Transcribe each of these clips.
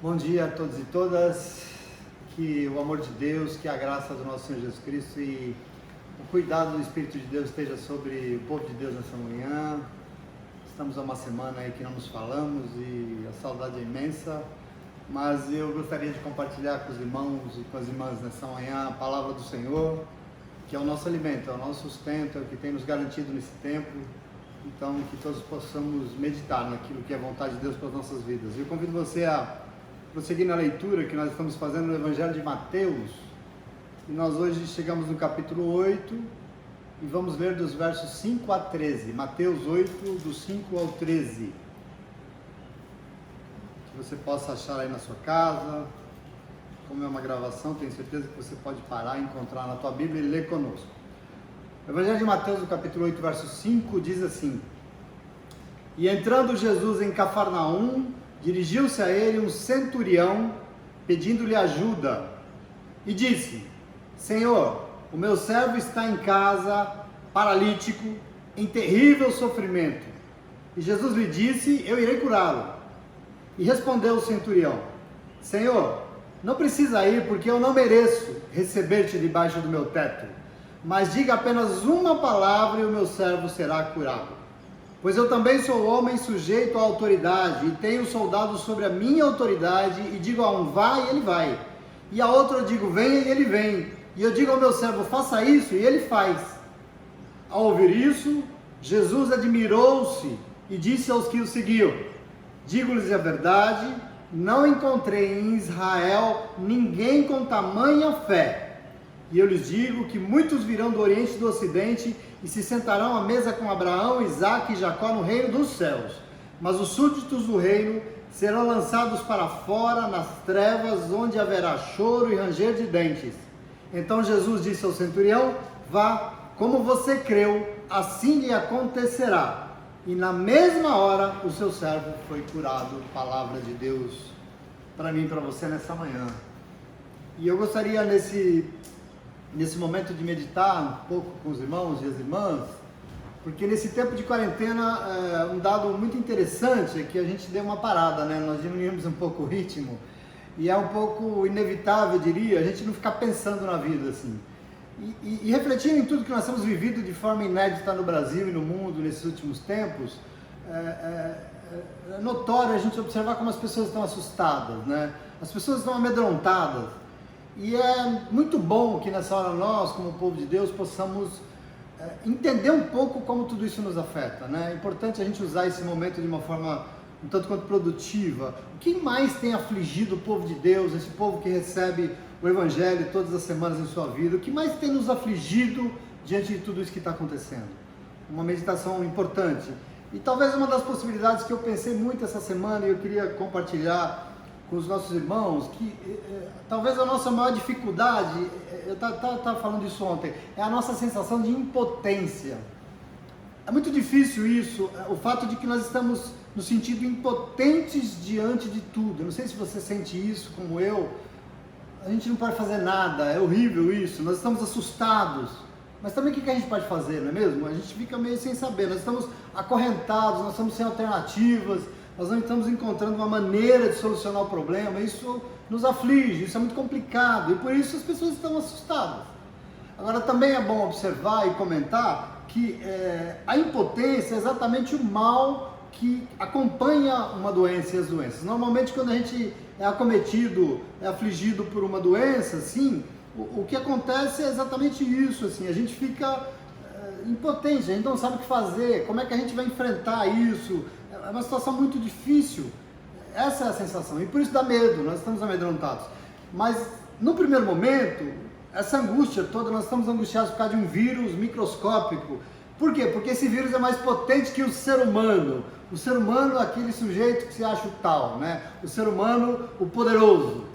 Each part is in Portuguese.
Bom dia a todos e todas, que o amor de Deus, que a graça do nosso Senhor Jesus Cristo e o cuidado do Espírito de Deus esteja sobre o povo de Deus nessa manhã. Estamos há uma semana aí que não nos falamos e a saudade é imensa, mas eu gostaria de compartilhar com os irmãos e com as irmãs nessa manhã a palavra do Senhor, que é o nosso alimento, é o nosso sustento, é o que tem nos garantido nesse tempo. Então, que todos possamos meditar naquilo que é a vontade de Deus para as nossas vidas. Eu convido você a prosseguir na leitura que nós estamos fazendo no Evangelho de Mateus. E nós hoje chegamos no capítulo 8 e vamos ler dos versos 5 a 13. Mateus 8, do 5 ao 13. Que você possa achar aí na sua casa. Como é uma gravação, tenho certeza que você pode parar, encontrar na tua Bíblia e ler conosco. O Evangelho de Mateus, no capítulo 8, verso 5, diz assim: E entrando Jesus em Cafarnaum, dirigiu-se a ele um centurião, pedindo-lhe ajuda, e disse: Senhor, o meu servo está em casa, paralítico, em terrível sofrimento. E Jesus lhe disse: Eu irei curá-lo. E respondeu o centurião: Senhor, não precisa ir, porque eu não mereço receber-te debaixo do meu teto. Mas diga apenas uma palavra e o meu servo será curado. Pois eu também sou homem sujeito à autoridade, e tenho soldados sobre a minha autoridade, e digo a um vai, e ele vai. E a outro eu digo venha, e ele vem. E eu digo ao meu servo faça isso, e ele faz. Ao ouvir isso, Jesus admirou-se e disse aos que o seguiam: Digo-lhes a verdade, não encontrei em Israel ninguém com tamanha fé. E eu lhes digo que muitos virão do Oriente e do Ocidente e se sentarão à mesa com Abraão, Isaque e Jacó no reino dos céus. Mas os súditos do reino serão lançados para fora nas trevas, onde haverá choro e ranger de dentes. Então Jesus disse ao centurião: Vá, como você creu, assim lhe acontecerá. E na mesma hora o seu servo foi curado. Palavra de Deus para mim e para você nessa manhã. E eu gostaria nesse momento de meditar um pouco com os irmãos e as irmãs, porque nesse tempo de quarentena, um dado muito interessante é que a gente deu uma parada, né? Nós diminuímos um pouco o ritmo, e é um pouco inevitável, eu diria, a gente não ficar pensando na vida, assim. E refletindo em tudo que nós temos vivido de forma inédita no Brasil e no mundo nesses últimos tempos, é notório a gente observar como as pessoas estão assustadas, né? As pessoas estão amedrontadas. E é muito bom que nessa hora nós, como povo de Deus, possamos entender um pouco como tudo isso nos afeta, né? É importante a gente usar esse momento de uma forma um tanto quanto produtiva. O que mais tem afligido o povo de Deus, esse povo que recebe o Evangelho todas as semanas em sua vida? O que mais tem nos afligido diante de tudo isso que está acontecendo? Uma meditação importante. E talvez uma das possibilidades que eu pensei muito essa semana e eu queria compartilhar com os nossos irmãos, que talvez a nossa maior dificuldade, eu estava falando disso ontem, é a nossa sensação de impotência. É muito difícil isso, o fato de que nós estamos nos sentindo impotentes diante de tudo. Eu não sei se você sente isso como eu, a gente não pode fazer nada, é horrível isso, nós estamos assustados. Mas também o que a gente pode fazer, não é mesmo? A gente fica meio sem saber, nós estamos acorrentados, nós estamos sem alternativas, nós não estamos encontrando uma maneira de solucionar o problema. Isso nos aflige, isso é muito complicado e por isso as pessoas estão assustadas. Agora também é bom observar e comentar que a impotência é exatamente o mal que acompanha uma doença e as doenças. Normalmente quando a gente é acometido, é afligido por uma doença, assim, o que acontece é exatamente isso, assim, a gente fica impotente, a gente não sabe o que fazer, como é que a gente vai enfrentar isso. É uma situação muito difícil, essa é a sensação, e por isso dá medo, nós estamos amedrontados. Mas no primeiro momento, essa angústia toda, nós estamos angustiados por causa de um vírus microscópico. Por quê? Porque esse vírus é mais potente que o ser humano. O ser humano é aquele sujeito que se acha o tal, né? O ser humano, o poderoso.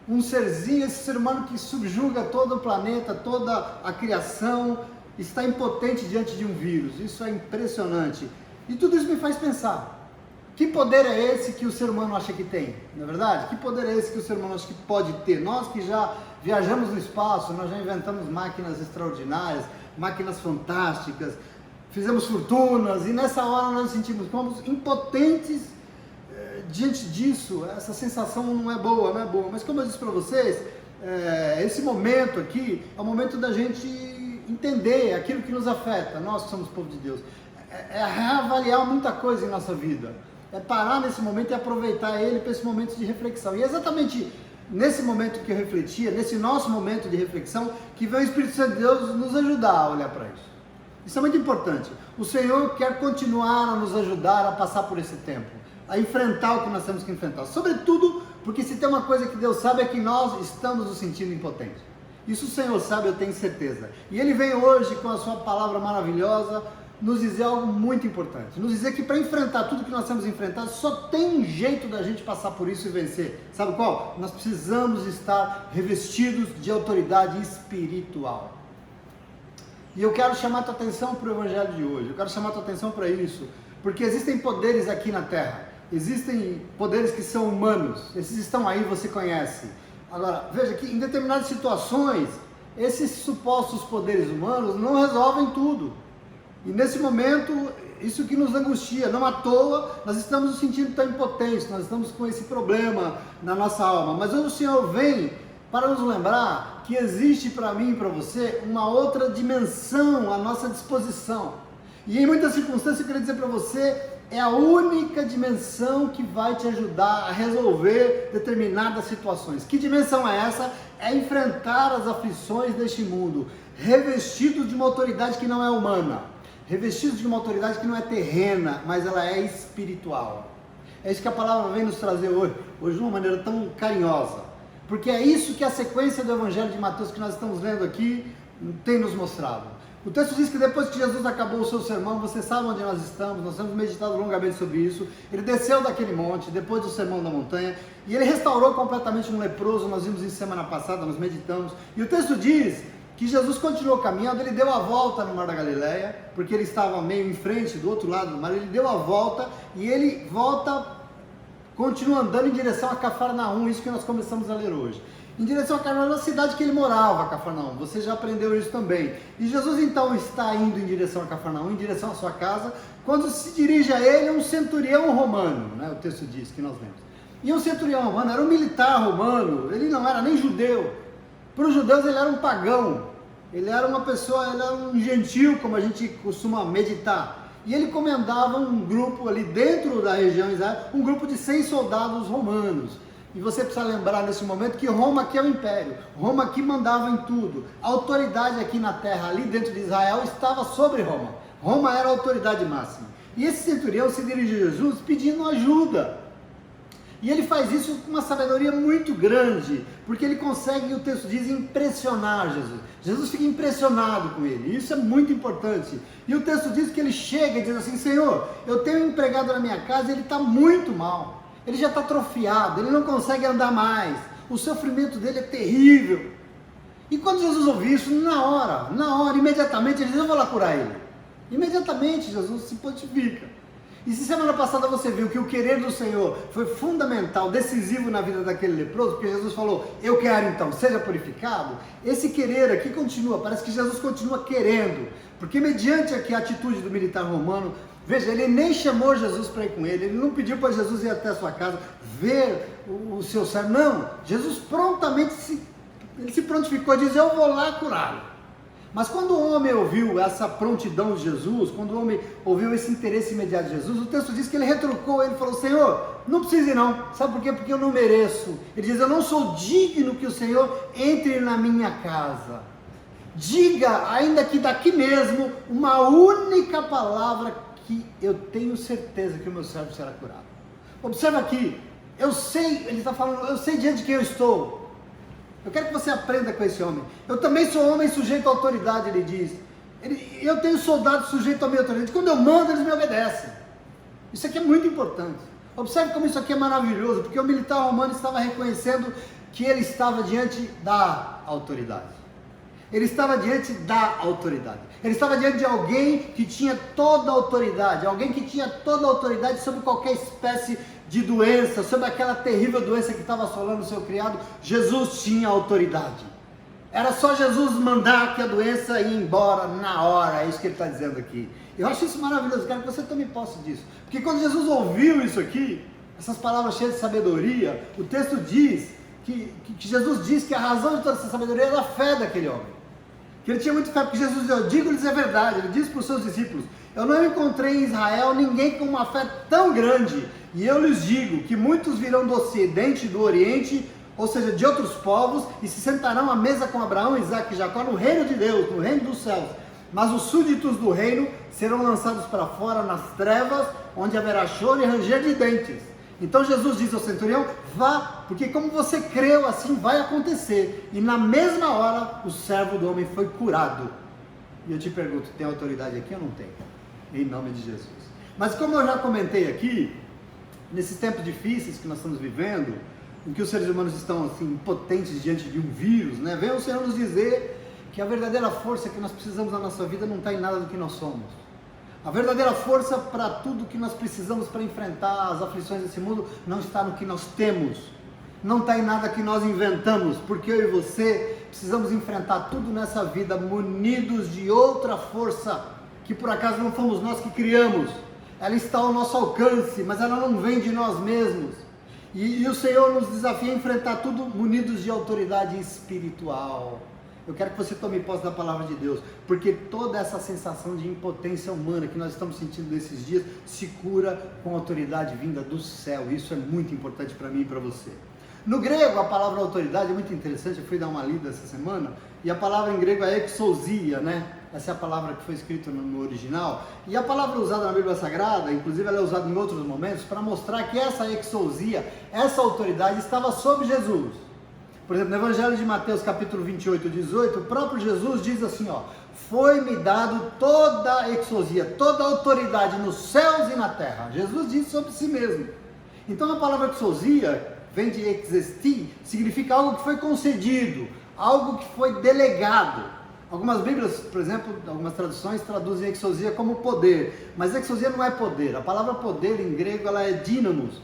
Um serzinho, esse ser humano que subjuga todo o planeta, toda a criação, está impotente diante de um vírus. Isso é impressionante. E tudo isso me faz pensar, que poder é esse que o ser humano acha que tem? Não é verdade? Que poder é esse que o ser humano acha que pode ter? Nós que já viajamos no espaço, nós já inventamos máquinas extraordinárias, máquinas fantásticas, fizemos fortunas, e nessa hora nós nos sentimos como impotentes diante disso, essa sensação não é boa, mas como eu disse para vocês, esse momento aqui é o momento da gente entender aquilo que nos afeta, nós que somos povo de Deus, é reavaliar muita coisa em nossa vida, é parar nesse momento e aproveitar ele para esse momento de reflexão. E é exatamente nesse momento que eu refletia, nesse nosso momento de reflexão, que vem o Espírito Santo de Deus nos ajudar a olhar para isso. Isso é muito importante. O Senhor quer continuar a nos ajudar a passar por esse tempo, a enfrentar o que nós temos que enfrentar. Sobretudo, porque se tem uma coisa que Deus sabe é que nós estamos nos sentindo impotentes. Isso o Senhor sabe, eu tenho certeza. E Ele vem hoje com a sua palavra maravilhosa nos dizer algo muito importante. Nos dizer que para enfrentar tudo que nós temos enfrentado, só tem um jeito da gente passar por isso e vencer. Sabe qual? Nós precisamos estar revestidos de autoridade espiritual. E eu quero chamar a tua atenção para o Evangelho de hoje. Eu quero chamar a tua atenção para isso. Porque existem poderes aqui na Terra. Existem poderes que são humanos. Esses estão aí, você conhece. Agora, veja que em determinadas situações, esses supostos poderes humanos não resolvem tudo. E nesse momento, isso que nos angustia, não à toa, nós estamos nos sentindo tão impotentes, nós estamos com esse problema na nossa alma. Mas hoje o Senhor vem para nos lembrar que existe para mim e para você uma outra dimensão à nossa disposição. E em muitas circunstâncias eu queria dizer para você, é a única dimensão que vai te ajudar a resolver determinadas situações. Que dimensão é essa? É enfrentar as aflições deste mundo, revestido de uma autoridade que não é humana. Revestidos de uma autoridade que não é terrena, mas ela é espiritual. É isso que a palavra vem nos trazer hoje de uma maneira tão carinhosa. Porque é isso que a sequência do Evangelho de Mateus que nós estamos lendo aqui tem nos mostrado. O texto diz que depois que Jesus acabou o seu sermão, você sabe onde nós estamos, nós temos meditado longamente sobre isso. Ele desceu daquele monte, depois do sermão da montanha, e ele restaurou completamente um leproso, nós vimos isso semana passada, nós meditamos. E o texto diz que Jesus continuou caminhando, ele deu a volta no Mar da Galileia, porque ele estava meio em frente, do outro lado do mar, ele deu a volta, e ele continua andando em direção a Cafarnaum, isso que nós começamos a ler hoje. Em direção a Cafarnaum, a cidade que ele morava, Cafarnaum, você já aprendeu isso também. E Jesus então está indo em direção a Cafarnaum, em direção à sua casa, quando se dirige a ele um centurião romano, né? O texto diz, que nós lemos. E um centurião romano era um militar romano, ele não era nem judeu. Para os judeus ele era um pagão, ele era uma pessoa, ele era um gentil, como a gente costuma meditar. E ele comandava um grupo ali dentro da região Israel, um grupo de 100 soldados romanos. E você precisa lembrar nesse momento que Roma aqui é o império, Roma aqui mandava em tudo. A autoridade aqui na terra, ali dentro de Israel, estava sobre Roma. Roma era a autoridade máxima. E esse centurião se dirige a Jesus pedindo ajuda. E ele faz isso com uma sabedoria muito grande, porque ele consegue, o texto diz, impressionar Jesus. Jesus fica impressionado com ele, isso é muito importante. E o texto diz que ele chega e diz assim, Senhor, eu tenho um empregado na minha casa e ele está muito mal. Ele já está atrofiado, ele não consegue andar mais, o sofrimento dele é terrível. E quando Jesus ouviu isso, na hora, imediatamente, ele diz, eu vou lá curar ele. Imediatamente Jesus se pontifica. E se semana passada você viu que o querer do Senhor foi fundamental, decisivo na vida daquele leproso, porque Jesus falou, eu quero então, seja purificado, esse querer aqui continua, parece que Jesus continua querendo, porque mediante aqui a atitude do militar romano, veja, ele nem chamou Jesus para ir com ele não pediu para Jesus ir até a sua casa, ver o seu servo, não, Jesus prontamente se prontificou e disse, eu vou lá curá-lo. Mas quando o homem ouviu essa prontidão de Jesus, quando o homem ouviu esse interesse imediato de Jesus, o texto diz que ele retrucou, ele falou, Senhor, não precisa ir não, sabe por quê? Porque eu não mereço. Ele diz, eu não sou digno que o Senhor entre na minha casa. Diga, ainda que daqui mesmo, uma única palavra que eu tenho certeza que o meu servo será curado. Observa aqui, eu sei, ele está falando, eu sei diante de quem eu estou. Eu quero que você aprenda com esse homem. Eu também sou homem sujeito à autoridade, ele diz. Eu tenho soldados sujeitos à minha autoridade. Quando eu mando, eles me obedecem. Isso aqui é muito importante. Observe como isso aqui é maravilhoso, porque o militar romano estava reconhecendo que ele estava diante da autoridade. Ele estava diante da autoridade. Ele estava diante de alguém que tinha toda a autoridade. Alguém que tinha toda a autoridade sobre qualquer espécie de doença, sobre aquela terrível doença que estava assolando o seu criado. Jesus tinha autoridade. Era só Jesus mandar que a doença ia embora na hora. É isso que ele está dizendo aqui. Eu acho isso maravilhoso. Quero que você também possa disso. Porque quando Jesus ouviu isso aqui, essas palavras cheias de sabedoria, o texto diz que Jesus diz que a razão de toda essa sabedoria era a fé daquele homem. Que ele tinha muita fé, porque Jesus disse, eu digo-lhes a verdade, ele disse para os seus discípulos, eu não encontrei em Israel ninguém com uma fé tão grande, e eu lhes digo que muitos virão do ocidente e do oriente, ou seja, de outros povos, e se sentarão à mesa com Abraão, Isaque e Jacó no reino de Deus, no reino dos céus. Mas os súditos do reino serão lançados para fora nas trevas, onde haverá choro e ranger de dentes. Então Jesus diz ao centurião, vá, porque como você creu, assim vai acontecer. E na mesma hora, o servo do homem foi curado. E eu te pergunto, tem autoridade aqui ou não tem? Em nome de Jesus. Mas como eu já comentei aqui, nesses tempos difíceis que nós estamos vivendo, em que os seres humanos estão assim, impotentes diante de um vírus, né? Vem o Senhor nos dizer que a verdadeira força que nós precisamos na nossa vida não está em nada do que nós somos. A verdadeira força para tudo que nós precisamos para enfrentar as aflições desse mundo não está no que nós temos, não está em nada que nós inventamos, porque eu e você precisamos enfrentar tudo nessa vida munidos de outra força, que por acaso não fomos nós que criamos, ela está ao nosso alcance, mas ela não vem de nós mesmos, e o Senhor nos desafia a enfrentar tudo munidos de autoridade espiritual. Eu quero que você tome posse da palavra de Deus, porque toda essa sensação de impotência humana que nós estamos sentindo nesses dias se cura com autoridade vinda do céu. Isso é muito importante para mim e para você. No grego, a palavra autoridade é muito interessante. Eu fui dar uma lida essa semana e a palavra em grego é exousia, né? Essa é a palavra que foi escrita no original. E a palavra usada na Bíblia Sagrada, inclusive ela é usada em outros momentos, para mostrar que essa exousia, essa autoridade estava sobre Jesus. Por exemplo, no Evangelho de Mateus, capítulo 28, 18, o próprio Jesus diz assim, ó, foi-me dado toda a exousia, toda a autoridade nos céus e na terra. Jesus disse sobre si mesmo. Então a palavra exousia vem de exesti, significa algo que foi concedido, algo que foi delegado. Algumas Bíblias, por exemplo, algumas traduções traduzem exousia como poder, mas exousia não é poder. A palavra poder em grego ela é dínamos.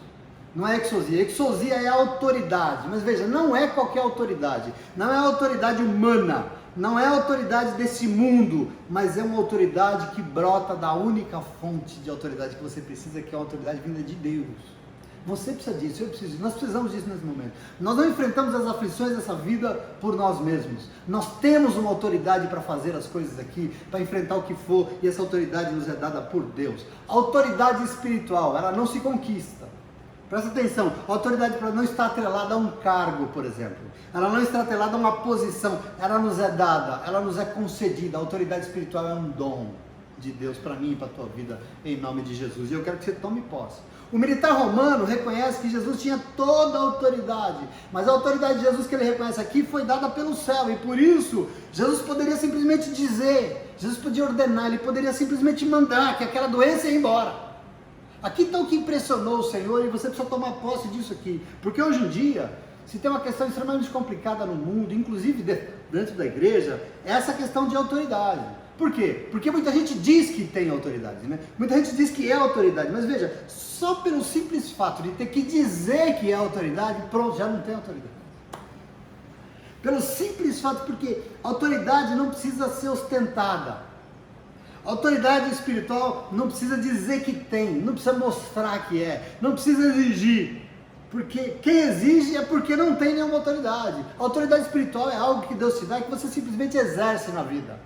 Não é exousia, exousia é autoridade, mas veja, não é qualquer autoridade, não é autoridade humana, não é autoridade desse mundo, mas é uma autoridade que brota da única fonte de autoridade que você precisa, que é a autoridade vinda de Deus. Você precisa disso, eu preciso disso, nós precisamos disso nesse momento. Nós não enfrentamos as aflições dessa vida por nós mesmos, nós temos uma autoridade para fazer as coisas aqui, para enfrentar o que for, e essa autoridade nos é dada por Deus. A autoridade espiritual, ela não se conquista. Presta atenção, a autoridade não está atrelada a um cargo, por exemplo. Ela não está atrelada a uma posição. Ela nos é dada, ela nos é concedida. A autoridade espiritual é um dom de Deus para mim e para a tua vida, em nome de Jesus. E eu quero que você tome posse. O militar romano reconhece que Jesus tinha toda a autoridade, mas a autoridade de Jesus que ele reconhece aqui foi dada pelo céu, e por isso Jesus poderia simplesmente dizer, Jesus podia ordenar, ele poderia simplesmente mandar que aquela doença ia embora. Aqui está o que impressionou o Senhor, e você precisa tomar posse disso aqui, porque hoje em dia, se tem uma questão extremamente complicada no mundo, inclusive dentro da igreja, é essa questão de autoridade. Por quê? Porque muita gente diz que tem autoridade, né? Muita gente diz que é autoridade, mas veja, só pelo simples fato de ter que dizer que é autoridade, pronto, já não tem autoridade. Pelo simples fato, porque a autoridade não precisa ser ostentada. A autoridade espiritual não precisa dizer que tem, não precisa mostrar que é, não precisa exigir, porque quem exige é porque não tem nenhuma autoridade. A autoridade espiritual é algo que Deus te dá e que você simplesmente exerce na vida.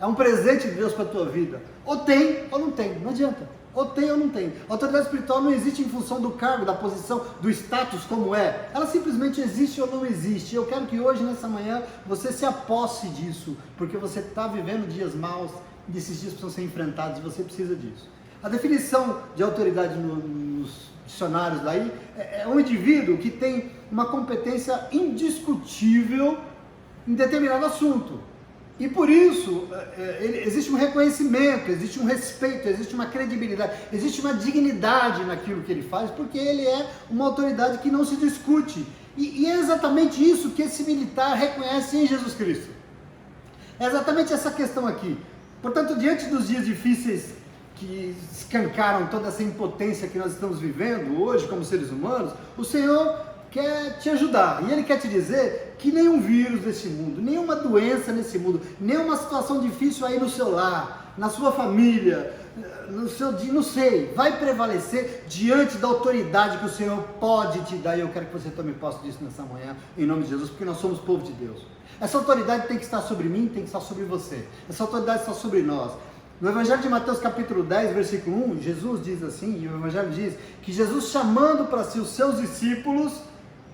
É um presente de Deus para a tua vida. Ou tem ou não tem, não adianta. Ou tem ou não tem. A autoridade espiritual não existe em função do cargo, da posição, do status como é. Ela simplesmente existe ou não existe. Eu quero que hoje, nessa manhã, você se aposse disso, porque você está vivendo dias maus, e esses dias precisam ser enfrentados e você precisa disso. A definição de autoridade nos dicionários daí é um indivíduo que tem uma competência indiscutível em determinado assunto. E por isso, existe um reconhecimento, existe um respeito, existe uma credibilidade, existe uma dignidade naquilo que ele faz, porque ele é uma autoridade que não se discute. E é exatamente isso que esse militar reconhece em Jesus Cristo. É exatamente essa questão aqui. Portanto, diante dos dias difíceis que escancaram toda essa impotência que nós estamos vivendo hoje como seres humanos, o Senhor quer te ajudar, e Ele quer te dizer que nenhum vírus desse mundo, nenhuma doença nesse mundo, nenhuma situação difícil aí no seu lar, na sua família, no seu dia, não sei, vai prevalecer diante da autoridade que o Senhor pode te dar. E eu quero que você tome posse disso nessa manhã, em nome de Jesus, porque nós somos povo de Deus. Essa autoridade tem que estar sobre mim, tem que estar sobre você. Essa autoridade está sobre nós. No Evangelho de Mateus capítulo 10, versículo 1, Jesus diz assim, e o Evangelho diz que Jesus, chamando para si os seus discípulos,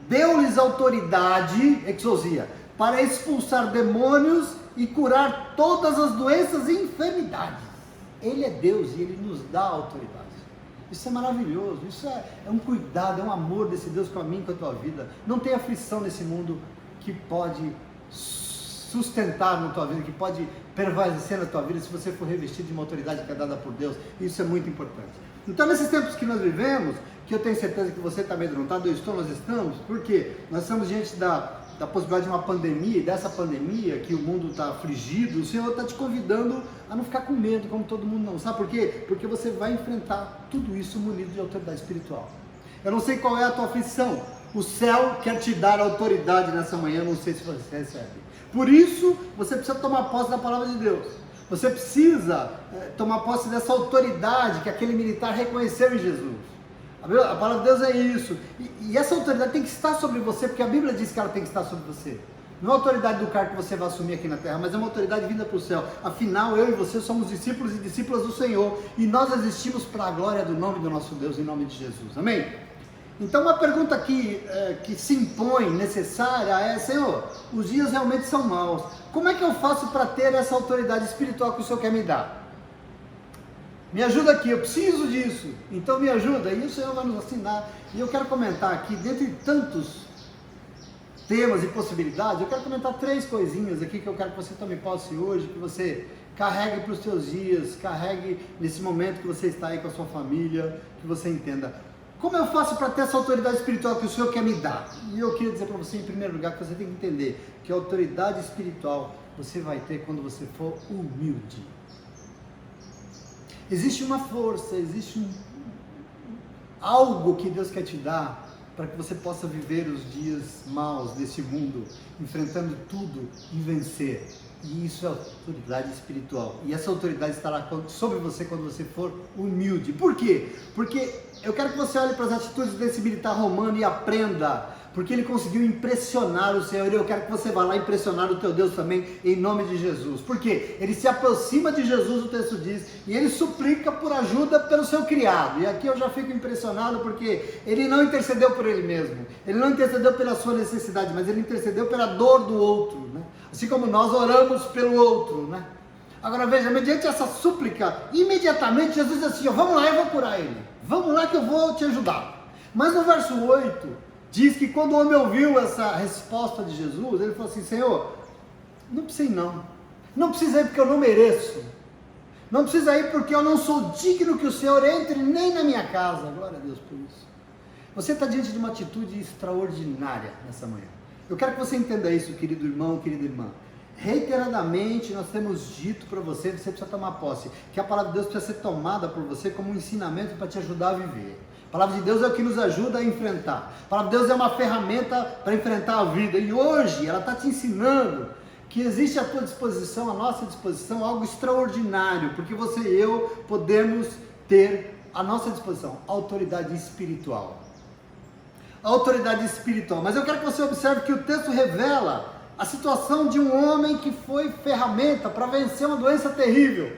deu-lhes autoridade, exousia, para expulsar demônios e curar todas as doenças e enfermidades. Ele é Deus e Ele nos dá autoridade. Isso é maravilhoso, isso é um cuidado, é um amor desse Deus com a mim e com a tua vida. Não tem aflição nesse mundo que pode sustentar na tua vida, que pode prevalecer na tua vida se você for revestido de uma autoridade que é dada por Deus. Isso é muito importante. Então, nesses tempos que nós vivemos, que eu tenho certeza que você está amedrontado, nós estamos, porque nós estamos diante da possibilidade de uma pandemia, e dessa pandemia que o mundo está afligido, o Senhor está te convidando a não ficar com medo, como todo mundo não. Sabe por quê? Porque você vai enfrentar tudo isso munido de autoridade espiritual. Eu não sei qual é a tua aflição, o céu quer te dar autoridade nessa manhã, eu não sei se você recebe. Por isso, você precisa tomar posse da palavra de Deus. Você precisa tomar posse dessa autoridade que aquele militar reconheceu em Jesus. A palavra de Deus é isso. E essa autoridade tem que estar sobre você, porque a Bíblia diz que ela tem que estar sobre você. Não é a autoridade do cargo que você vai assumir aqui na terra, mas é uma autoridade vinda para o céu. Afinal, eu e você somos discípulos e discípulas do Senhor. E nós existimos para a glória do nome do nosso Deus, em nome de Jesus. Amém? Então, uma pergunta que se impõe, necessária, é: Senhor, os dias realmente são maus. Como é que eu faço para ter essa autoridade espiritual que o Senhor quer me dar? Me ajuda aqui, eu preciso disso. Então me ajuda, e o Senhor vai nos ensinar. E eu quero comentar aqui, dentre tantos temas e possibilidades, eu quero comentar 3 coisinhas aqui que eu quero que você tome posse hoje, que você carregue para os seus dias, carregue nesse momento que você está aí com a sua família, que você entenda. Como eu faço para ter essa autoridade espiritual que o Senhor quer me dar? E eu queria dizer para você, em primeiro lugar, que você tem que entender que a autoridade espiritual você vai ter quando você for humilde. Existe uma força, existe algo que Deus quer te dar para que você possa viver os dias maus desse mundo, enfrentando tudo e vencer. E isso é autoridade espiritual. E essa autoridade estará sobre você quando você for humilde. Por quê? Porque eu quero que você olhe para as atitudes desse militar romano e aprenda. Porque ele conseguiu impressionar o Senhor. E eu quero que você vá lá impressionar o teu Deus também, em nome de Jesus. Por quê? Ele se aproxima de Jesus, o texto diz, e ele suplica por ajuda pelo seu criado. E aqui eu já fico impressionado, porque ele não intercedeu por ele mesmo. Ele não intercedeu pela sua necessidade, mas ele intercedeu pela dor do outro, né? Assim como nós oramos pelo outro, né? Agora veja, mediante essa súplica, imediatamente Jesus diz assim: vamos lá, eu vou curar ele. Vamos lá que eu vou te ajudar. Mas no verso 8, diz que quando o homem ouviu essa resposta de Jesus, ele falou assim: Senhor, não precisa ir não. Não precisa ir porque eu não mereço. Não precisa ir porque eu não sou digno que o Senhor entre nem na minha casa. Glória a Deus por isso. Você está diante de uma atitude extraordinária nessa manhã. Eu quero que você entenda isso, querido irmão, querida irmã. Reiteradamente nós temos dito para você, você precisa tomar posse, que a palavra de Deus precisa ser tomada por você como um ensinamento para te ajudar a viver. A palavra de Deus é o que nos ajuda a enfrentar. A palavra de Deus é uma ferramenta para enfrentar a vida. E hoje ela está te ensinando que existe à tua disposição, à nossa disposição, algo extraordinário, porque você e eu podemos ter à nossa disposição autoridade espiritual. Autoridade espiritual. Mas eu quero que você observe que o texto revela a situação de um homem que foi ferramenta para vencer uma doença terrível.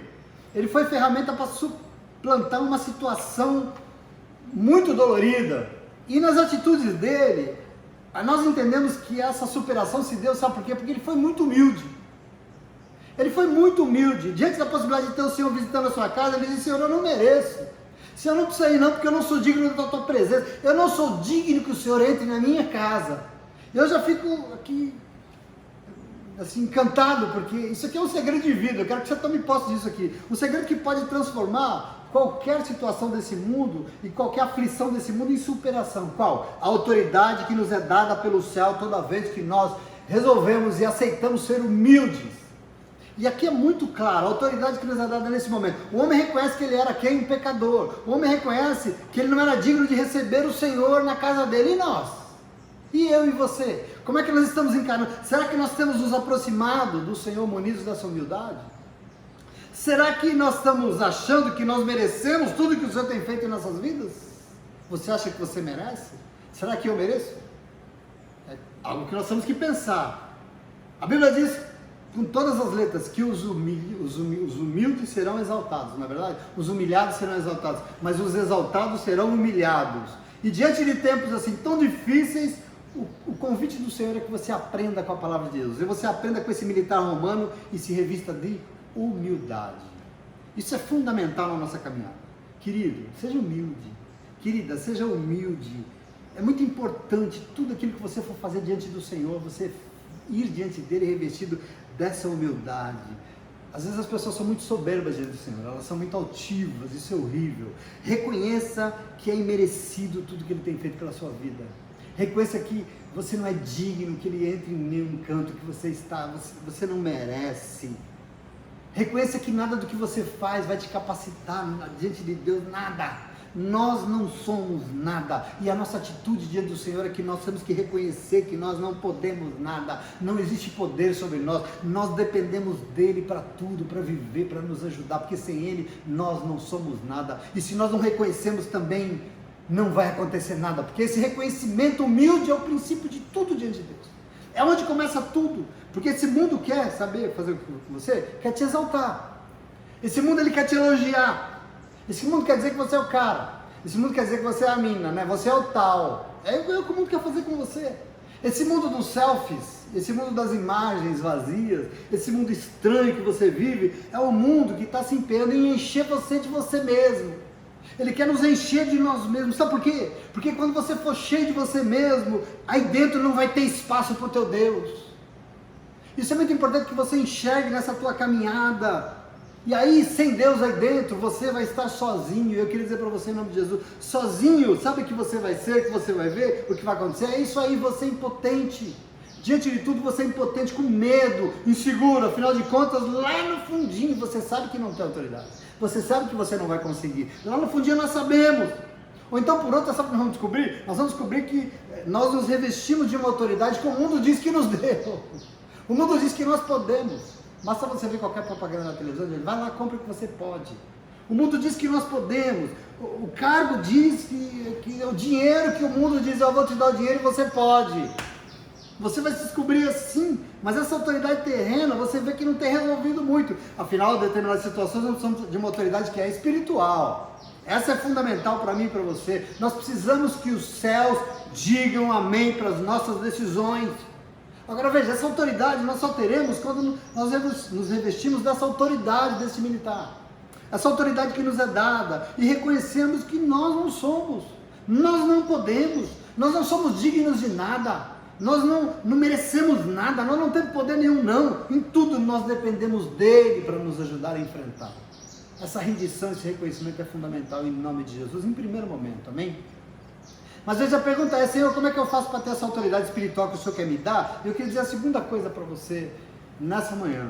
Ele foi ferramenta para suplantar uma situação muito dolorida. E nas atitudes dele, nós entendemos que essa superação se deu, sabe por quê? Porque ele foi muito humilde. Ele foi muito humilde. Diante da possibilidade de ter o Senhor visitando a sua casa, ele disse: Senhor, eu não mereço. Senhor, não precisa ir não, porque eu não sou digno da tua presença. Eu não sou digno que o Senhor entre na minha casa. Eu já fico aqui, assim, encantado, porque isso aqui é um segredo de vida. Eu quero que você tome posse disso aqui. Um segredo que pode transformar qualquer situação desse mundo e qualquer aflição desse mundo em superação. Qual? A autoridade que nos é dada pelo céu toda vez que nós resolvemos e aceitamos ser humildes. E aqui é muito claro, a autoridade que nos é dada nesse momento. O homem reconhece que ele era quem? Um pecador. O homem reconhece que ele não era digno de receber o Senhor na casa dele. E nós? E eu e você? Como é que nós estamos encarando? Será que nós temos nos aproximado do Senhor munidos dessa humildade? Será que nós estamos achando que nós merecemos tudo que o Senhor tem feito em nossas vidas? Você acha que você merece? Será que eu mereço? É algo que nós temos que pensar. A Bíblia diz, com todas as letras, que os humildes serão exaltados, não é verdade? Os humilhados serão exaltados, mas os exaltados serão humilhados. E diante de tempos assim tão difíceis, o convite do Senhor é que você aprenda com a palavra de Deus. E você aprenda com esse militar romano e se revista de humildade. Isso é fundamental na nossa caminhada. Querido, seja humilde. Querida, seja humilde. É muito importante tudo aquilo que você for fazer diante do Senhor, você ir diante dele revestido dessa humildade. Às vezes as pessoas são muito soberbas diante do Senhor, elas são muito altivas, isso é horrível. Reconheça que é imerecido tudo que ele tem feito pela sua vida. Reconheça que você não é digno, que ele entre em nenhum canto que você não merece. Reconheça que nada do que você faz vai te capacitar diante de Deus, nada. Nós não somos nada, e a nossa atitude diante do Senhor é que nós temos que reconhecer que nós não podemos nada, não existe poder sobre nós dependemos dele para tudo, para viver, para nos ajudar, porque sem ele nós não somos nada, e se nós não reconhecemos também, não vai acontecer nada, porque esse reconhecimento humilde é o princípio de tudo diante de Deus, é onde começa tudo, porque esse mundo quer saber fazer o que você quer te exaltar, esse mundo ele quer te elogiar, esse mundo quer dizer que você é o cara, esse mundo quer dizer que você é a mina, né? Você é o tal, é o que o mundo quer fazer com você, esse mundo dos selfies, esse mundo das imagens vazias, esse mundo estranho que você vive, é o mundo que está se empenhando em encher você de você mesmo, ele quer nos encher de nós mesmos, sabe por quê? Porque quando você for cheio de você mesmo, aí dentro não vai ter espaço para o teu Deus, isso é muito importante que você enxergue nessa tua caminhada. E aí, sem Deus aí dentro, você vai estar sozinho. Eu queria dizer para você em nome de Jesus, sozinho, sabe o que você vai ser, o que você vai ver, o que vai acontecer? É isso aí, você é impotente. Diante de tudo, você é impotente, com medo, inseguro. Afinal de contas, lá no fundinho, você sabe que não tem autoridade. Você sabe que você não vai conseguir. Lá no fundinho nós sabemos. Ou então, por outra, sabe o que nós vamos descobrir? Nós vamos descobrir que nós nos revestimos de uma autoridade que o mundo diz que nos deu. O mundo diz que nós podemos. Basta você ver qualquer propaganda na televisão, ele vai lá, compra o que você pode. O mundo diz que nós podemos, o cargo diz que é o dinheiro que o mundo diz, eu vou te dar o dinheiro e você pode. Você vai se descobrir assim, mas essa autoridade terrena, você vê que não tem resolvido muito. Afinal, em determinadas situações, nós precisamos de uma autoridade que é espiritual. Essa é fundamental para mim e para você. Nós precisamos que os céus digam amém para as nossas decisões. Agora veja, essa autoridade nós só teremos quando nós nos revestimos dessa autoridade desse militar. Essa autoridade que nos é dada e reconhecemos que nós não somos, nós não podemos, nós não somos dignos de nada, nós não merecemos nada, nós não temos poder nenhum não, em tudo nós dependemos dele para nos ajudar a enfrentar. Essa rendição, esse reconhecimento é fundamental em nome de Jesus, em primeiro momento, amém? Mas às vezes a pergunta é, Senhor, como é que eu faço para ter essa autoridade espiritual que o Senhor quer me dar? Eu queria dizer a segunda coisa para você nessa manhã.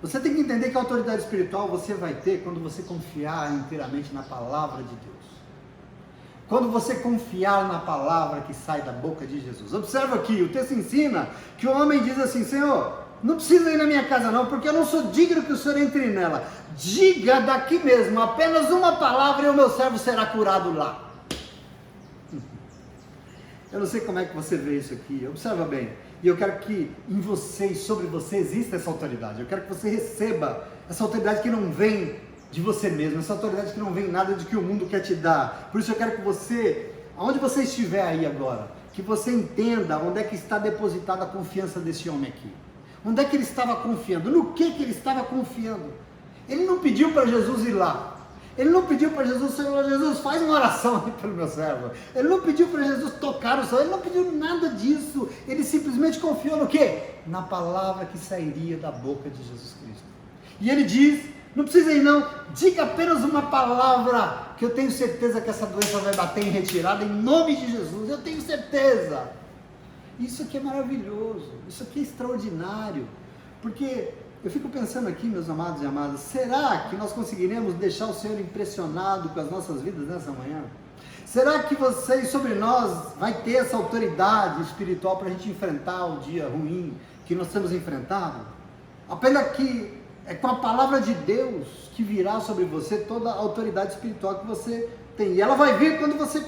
Você tem que entender que a autoridade espiritual você vai ter quando você confiar inteiramente na palavra de Deus. Quando você confiar na palavra que sai da boca de Jesus. Observa aqui, o texto ensina que o homem diz assim, Senhor, não precisa ir na minha casa não, porque eu não sou digno que o Senhor entre nela. Diga daqui mesmo, apenas uma palavra e o meu servo será curado lá. Eu não sei como é que você vê isso aqui, observa bem, e eu quero que em você e sobre você exista essa autoridade, eu quero que você receba essa autoridade que não vem de você mesmo, essa autoridade que não vem nada de que o mundo quer te dar, por isso eu quero que você, aonde você estiver aí agora, que você entenda onde é que está depositada a confiança desse homem aqui, onde é que ele estava confiando, no que ele estava confiando, ele não pediu para Jesus ir lá, ele não pediu para Jesus, Senhor Jesus, faz uma oração aí pelo meu servo. Ele não pediu para Jesus tocar o céu, ele não pediu nada disso. Ele simplesmente confiou no quê? Na palavra que sairia da boca de Jesus Cristo. E ele diz, não precisa ir não, diga apenas uma palavra, que eu tenho certeza que essa doença vai bater em retirada, em nome de Jesus, eu tenho certeza. Isso aqui é maravilhoso, isso aqui é extraordinário, porque... eu fico pensando aqui, meus amados e amadas, será que nós conseguiremos deixar o Senhor impressionado com as nossas vidas nessa manhã? Será que você e sobre nós vai ter essa autoridade espiritual para a gente enfrentar o dia ruim que nós temos enfrentado? Apenas que É com a palavra de Deus que virá sobre você toda a autoridade espiritual que você tem. E ela vai vir quando você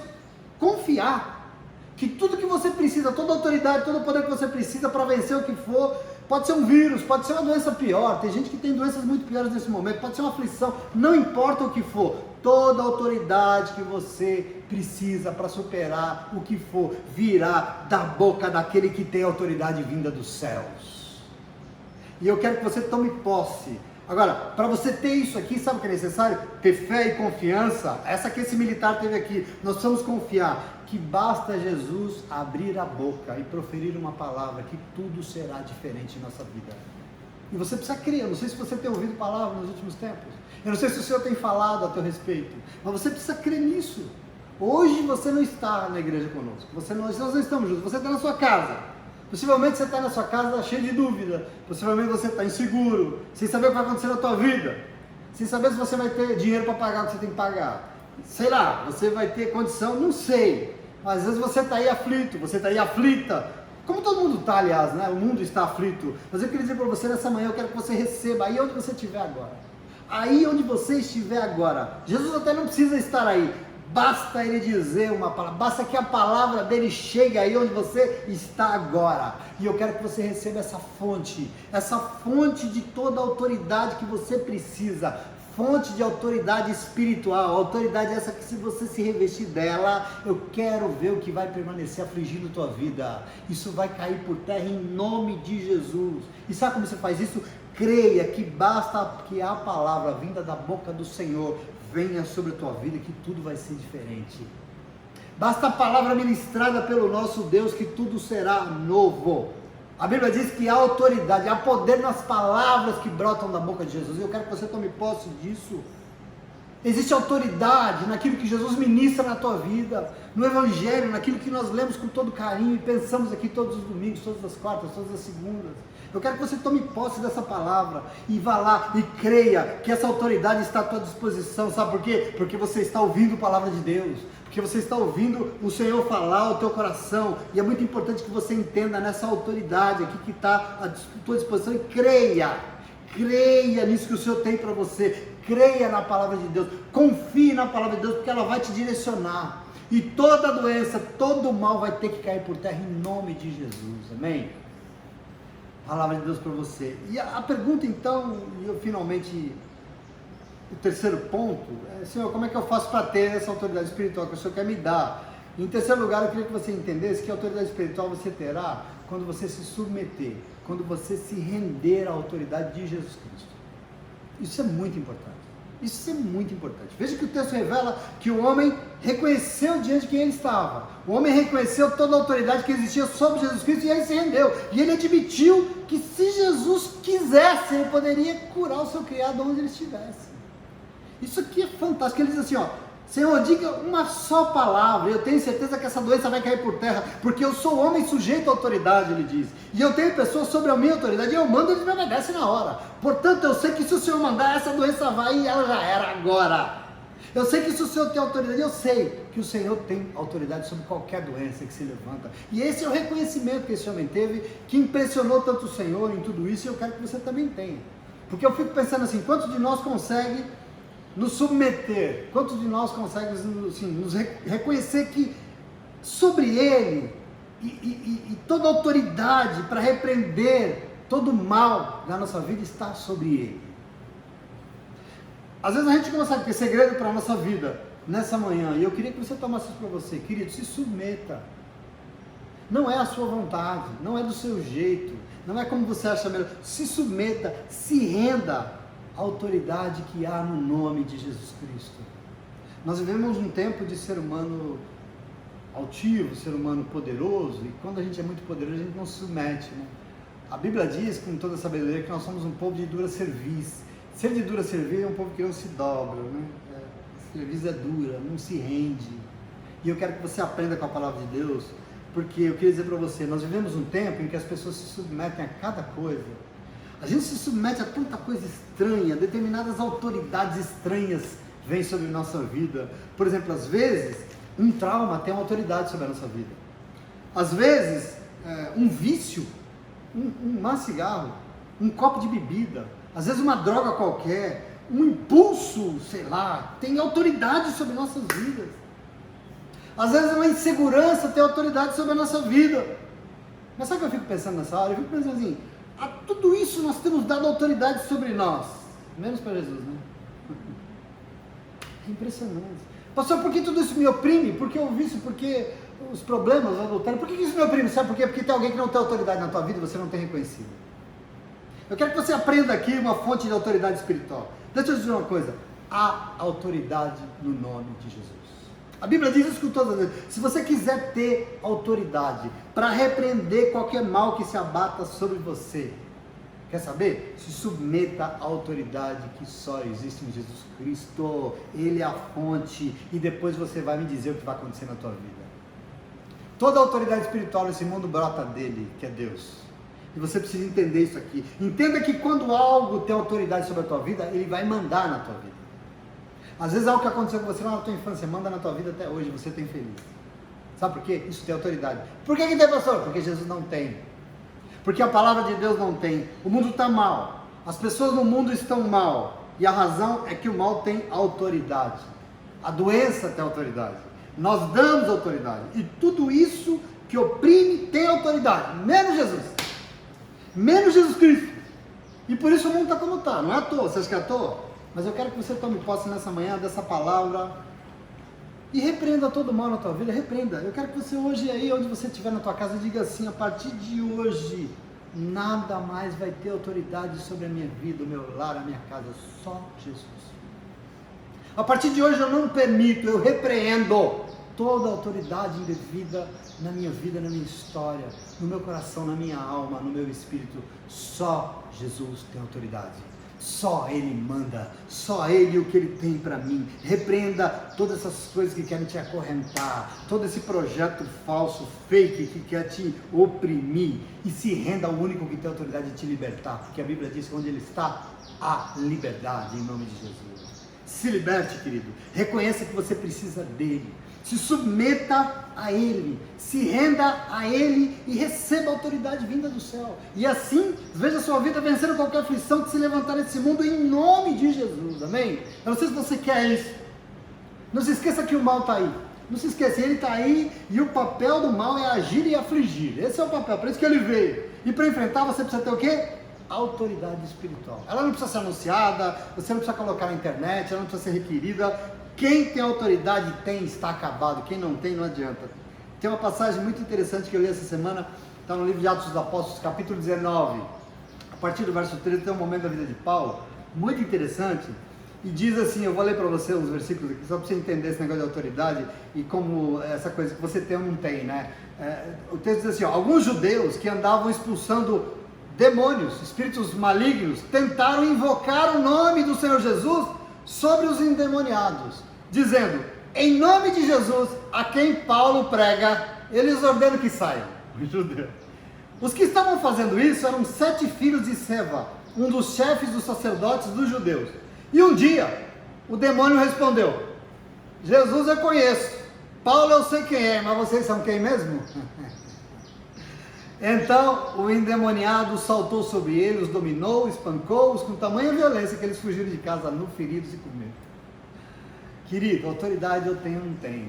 confiar que tudo que você precisa, toda a autoridade, todo o poder que você precisa para vencer o que for, pode ser um vírus, pode ser uma doença pior, tem gente que tem doenças muito piores nesse momento, pode ser uma aflição, não importa o que for, toda a autoridade que você precisa para superar o que for, virá da boca daquele que tem autoridade vinda dos céus. E eu quero que você tome posse. Agora, para você ter isso aqui, sabe o que é necessário? Ter fé e confiança. Essa que esse militar teve aqui. Nós precisamos confiar que basta Jesus abrir a boca e proferir uma palavra que tudo será diferente em nossa vida. E você precisa crer. Eu não sei se você tem ouvido palavras nos últimos tempos. Eu não sei se o Senhor tem falado a teu respeito. Mas você precisa crer nisso. Hoje você não está na igreja conosco. Nós não estamos juntos. Você está na sua casa. Possivelmente você está na sua casa cheio de dúvida, possivelmente você está inseguro, sem saber o que vai acontecer na tua vida, sem saber se você vai ter dinheiro para pagar o que você tem que pagar, sei lá, você vai ter condição, não sei, mas às vezes você está aí aflito, você está aí aflita, como todo mundo está, aliás, né? O mundo está aflito, mas eu queria dizer para você nessa manhã, eu quero que você receba aí onde você estiver agora, aí onde você estiver agora, Jesus até não precisa estar aí, basta ele dizer uma palavra, basta que a palavra dele chegue aí onde você está agora. E eu quero que você receba essa fonte de toda a autoridade que você precisa, fonte de autoridade espiritual, autoridade essa que se você se revestir dela, eu quero ver o que vai permanecer afligindo tua vida. Isso vai cair por terra em nome de Jesus. E sabe como você faz isso? Creia que basta que a palavra vinda da boca do Senhor venha sobre a tua vida, que tudo vai ser diferente. Basta a palavra ministrada pelo nosso Deus, que tudo será novo. A Bíblia diz que há autoridade, há poder nas palavras que brotam da boca de Jesus. Eu quero que você tome posse disso. Existe autoridade naquilo que Jesus ministra na tua vida, no Evangelho, naquilo que nós lemos com todo carinho e pensamos aqui todos os domingos, todas as quartas, todas as segundas. Eu quero que você tome posse dessa palavra e vá lá e creia que essa autoridade está à tua disposição. Sabe por quê? Porque você está ouvindo a palavra de Deus, porque você está ouvindo o Senhor falar ao teu coração, e é muito importante que você entenda nessa autoridade aqui que está à tua disposição, e creia nisso que o Senhor tem para você, creia na palavra de Deus, confie na palavra de Deus, porque ela vai te direcionar, e toda doença, todo mal vai ter que cair por terra em nome de Jesus, amém? Palavra de Deus para você. E a pergunta então, e eu finalmente, o terceiro ponto, é: Senhor, como é que eu faço para ter essa autoridade espiritual que o Senhor quer me dar? Em terceiro lugar, eu queria que você entendesse que a autoridade espiritual você terá quando você se submeter, quando você se render à autoridade de Jesus Cristo. Isso é muito importante. Isso é muito importante. Veja que o texto revela que o homem reconheceu diante de quem ele estava. O homem reconheceu toda a autoridade que existia sobre Jesus Cristo e ele se rendeu. E ele admitiu que se Jesus quisesse, ele poderia curar o seu criado onde ele estivesse. Isso aqui é fantástico. Ele diz assim, ó: Senhor, diga uma só palavra, eu tenho certeza que essa doença vai cair por terra, porque eu sou homem sujeito à autoridade, ele diz, e eu tenho pessoas sobre a minha autoridade, e eu mando, eles me obedecem na hora. Portanto, eu sei que se o Senhor mandar, essa doença vai, e ela já era agora. Eu sei que se o Senhor tem autoridade, eu sei que o Senhor tem autoridade sobre qualquer doença que se levanta. E esse é o reconhecimento que esse homem teve, que impressionou tanto o Senhor em tudo isso, e eu quero que você também tenha. Porque eu fico pensando assim, quantos de nós conseguem nos submeter, quantos de nós conseguem assim, nos reconhecer que sobre Ele e toda a autoridade para repreender todo o mal da nossa vida está sobre Ele. Às vezes a gente consegue ter segredo para a nossa vida nessa manhã, e eu queria que você tomasse isso para você, querido: se submeta. Não é a sua vontade, não é do seu jeito, não é como você acha melhor. Se submeta, se renda à autoridade que há no nome de Jesus Cristo. Nós vivemos um tempo de ser humano altivo, ser humano poderoso, e quando a gente é muito poderoso, a gente não se submete, né? A Bíblia diz, com toda a sabedoria, que nós somos um povo de dura cerviz. Ser de dura cerviz é um povo que não se dobra, né? A cerviz é dura, não se rende. E eu quero que você aprenda com a palavra de Deus, porque eu queria dizer para você, nós vivemos um tempo em que as pessoas se submetem a cada coisa. A gente se submete a tanta coisa estranha, determinadas autoridades estranhas vêm sobre a nossa vida. Por exemplo, às vezes, um trauma tem uma autoridade sobre a nossa vida. Às vezes, um vício, um cigarro, um copo de bebida, Às vezes uma droga qualquer, um impulso, sei lá, tem autoridade sobre nossas vidas. Às vezes uma insegurança tem autoridade sobre a nossa vida. Mas sabe o que eu fico pensando nessa hora? Eu fico pensando assim, a tudo isso nós temos dado autoridade sobre nós. Menos para Jesus, né? É impressionante. Pastor, por que tudo isso me oprime? Por que o vício? Por que os problemas, o adultério? Por que isso me oprime? Sabe por quê? Porque tem alguém que não tem autoridade na tua vida e você não tem reconhecido. Eu quero que você aprenda aqui uma fonte de autoridade espiritual. Deixa eu dizer uma coisa. Há autoridade no nome de Jesus. A Bíblia diz isso com todas as vezes. Se você quiser ter autoridade para repreender qualquer mal que se abata sobre você, quer saber? Se submeta à autoridade que só existe em Jesus Cristo. Ele é a fonte. E depois você vai me dizer o que vai acontecer na tua vida. Toda a autoridade espiritual nesse mundo brota dele, que é Deus. E você precisa entender isso aqui. Entenda que quando algo tem autoridade sobre a tua vida, ele vai mandar na tua vida. Às vezes algo que aconteceu com você lá na tua infância, manda na tua vida até hoje, você tem feliz. Sabe por quê? Isso tem autoridade. Por que tem, pastor? Porque Jesus não tem. Porque a palavra de Deus não tem. O mundo está mal. As pessoas no mundo estão mal. E a razão é que o mal tem autoridade. A doença tem autoridade. Nós damos autoridade. E tudo isso que oprime tem autoridade. Menos Jesus. Menos Jesus Cristo. E por isso o mundo está como está. Não é à toa. Você acha que é à toa? Mas eu quero que você tome posse nessa manhã dessa palavra e repreenda todo mal na tua vida, repreenda. Eu quero que você hoje aí, onde você estiver na tua casa, diga assim, a partir de hoje, nada mais vai ter autoridade sobre a minha vida, o meu lar, a minha casa, só Jesus. A partir de hoje eu não permito, eu repreendo toda a autoridade indevida na minha vida, na minha história, no meu coração, na minha alma, no meu espírito. Só Jesus tem autoridade. Só Ele manda, só Ele o que Ele tem para mim. Repreenda todas essas coisas que querem te acorrentar, todo esse projeto falso, fake, que quer te oprimir, e se renda ao único que tem autoridade de te libertar, porque a Bíblia diz que onde Ele está, há liberdade em nome de Jesus. Se liberte, querido, reconheça que você precisa dEle, se submeta a Ele, se renda a Ele e receba a autoridade vinda do céu. E assim, veja a sua vida vencendo qualquer aflição que se levantar nesse mundo em nome de Jesus, amém? Eu não sei se você quer isso. Não se esqueça que o mal está aí. Não se esqueça, ele está aí e o papel do mal é agir e afligir. Esse é o papel, por isso que ele veio. E para enfrentar você precisa ter o quê? Autoridade espiritual. Ela não precisa ser anunciada, você não precisa colocar na internet, ela não precisa ser requerida. Quem tem autoridade tem, está acabado. Quem não tem, não adianta. Tem uma passagem muito interessante que eu li essa semana, está no livro de Atos dos Apóstolos, capítulo 19. A partir do verso 13 tem um momento da vida de Paulo, muito interessante, e diz assim, eu vou ler para você uns versículos aqui, só para você entender esse negócio de autoridade, e como essa coisa que você tem ou não tem, né? O texto diz assim, ó, alguns judeus que andavam expulsando demônios, espíritos malignos, tentaram invocar o nome do Senhor Jesus sobre os endemoniados, dizendo, em nome de Jesus, a quem Paulo prega, eles ordenam que saiam. Os que estavam fazendo isso eram 7 filhos de Seva, um dos chefes dos sacerdotes dos judeus. E um dia, o demônio respondeu, Jesus eu conheço, Paulo eu sei quem é, mas vocês são quem mesmo? Então, o endemoniado saltou sobre eles, os dominou, espancou-os com tamanha violência que eles fugiram de casa nu, feridos e com medo. Querido, autoridade eu tenho ou não tenho?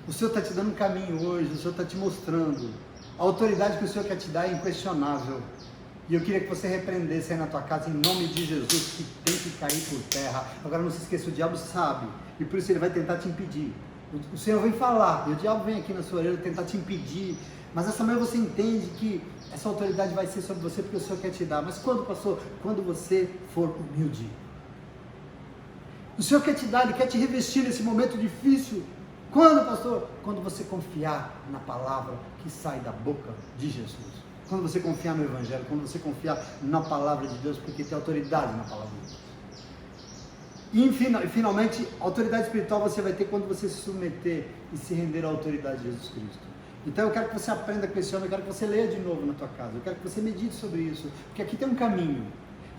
O Senhor está te dando um caminho hoje, o Senhor está te mostrando. A autoridade que o Senhor quer te dar é inquestionável. E eu queria que você repreendesse aí na tua casa, em nome de Jesus, que tem que cair por terra. Agora não se esqueça, o diabo sabe, e por isso ele vai tentar te impedir. O Senhor vem falar, e o diabo vem aqui na sua orelha tentar te impedir. Mas essa manhã você entende que essa autoridade vai ser sobre você porque o Senhor quer te dar. Mas quando, pastor? Quando você for humilde. O Senhor quer te dar, Ele quer te revestir nesse momento difícil. Quando, pastor? Quando você confiar na palavra que sai da boca de Jesus. Quando você confiar no Evangelho, quando você confiar na palavra de Deus, porque tem autoridade na palavra de Deus. E finalmente, autoridade espiritual você vai ter quando você se submeter e se render à autoridade de Jesus Cristo. Então eu quero que você aprenda com esse homem, eu quero que você leia de novo na tua casa, eu quero que você medite sobre isso, porque aqui tem um caminho,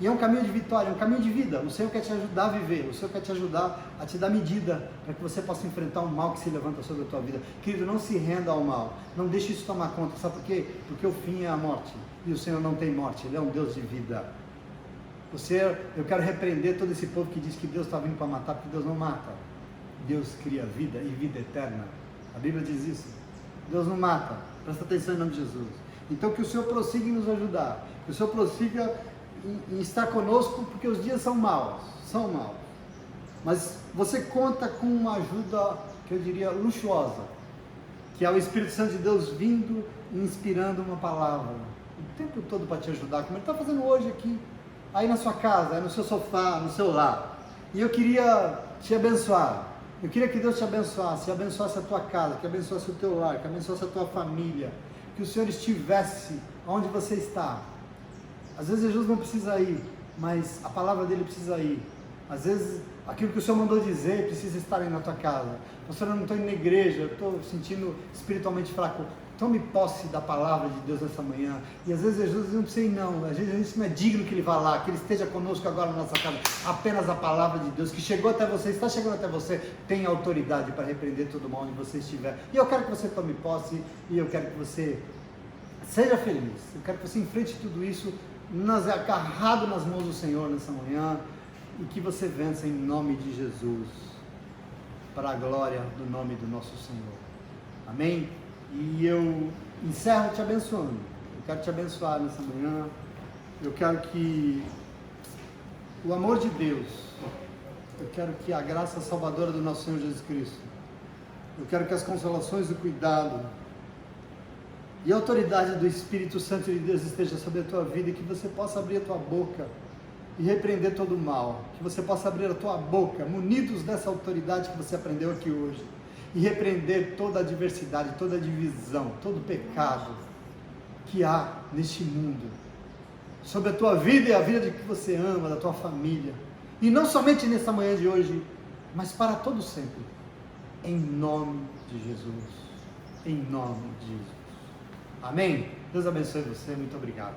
e é um caminho de vitória, é um caminho de vida. O Senhor quer te ajudar a viver, o Senhor quer te ajudar a te dar medida, para que você possa enfrentar o mal que se levanta sobre a tua vida. Querido, não se renda ao mal, não deixe isso tomar conta, sabe por quê? Porque o fim é a morte, e o Senhor não tem morte, Ele é um Deus de vida. Eu quero repreender todo esse povo que diz que Deus está vindo para matar, porque Deus não mata. Deus cria vida e vida eterna. A Bíblia diz isso. Deus não mata. Presta atenção em nome de Jesus. Então que o Senhor prossiga em nos ajudar. Que o Senhor prossiga em estar conosco, porque os dias são maus. São maus. Mas você conta com uma ajuda, que eu diria, luxuosa. Que é o Espírito Santo de Deus vindo e inspirando uma palavra. O tempo todo para te ajudar, como Ele está fazendo hoje aqui. Aí na sua casa, aí no seu sofá, no seu lar. E eu queria te abençoar. Eu queria que Deus te abençoasse a tua casa, que abençoasse o teu lar, que abençoasse a tua família. Que o Senhor estivesse onde você está. Às vezes Jesus não precisa ir, mas a palavra dele precisa ir. Às vezes aquilo que o Senhor mandou dizer precisa estar aí na tua casa. Pastor, eu não estou indo na igreja, eu estou sentindo espiritualmente fraco. Tome posse da palavra de Deus nessa manhã. E às vezes Jesus não precisa ir não. Às vezes a gente não é digno que Ele vá lá, que Ele esteja conosco agora na nossa casa. Apenas a palavra de Deus que chegou até você, está chegando até você, tem autoridade para repreender todo mal onde você estiver. E eu quero que você tome posse e eu quero que você seja feliz. Eu quero que você enfrente tudo isso agarrado nas mãos do Senhor nessa manhã e que você vença em nome de Jesus, para a glória do nome do nosso Senhor. Amém? E eu encerro te abençoando. Eu quero te abençoar nessa manhã. Eu quero que o amor de Deus, eu quero que a graça salvadora do nosso Senhor Jesus Cristo, eu quero que as consolações do cuidado e a autoridade do Espírito Santo de Deus esteja sobre a tua vida e que você possa abrir a tua boca e repreender todo o mal. Que você possa abrir a tua boca, munidos dessa autoridade que você aprendeu aqui hoje, e repreender toda a adversidade, toda a divisão, todo o pecado que há neste mundo, sobre a tua vida e a vida de que você ama, da tua família, e não somente nessa manhã de hoje, mas para todo sempre, em nome de Jesus, em nome de Jesus. Amém? Deus abençoe você, muito obrigado.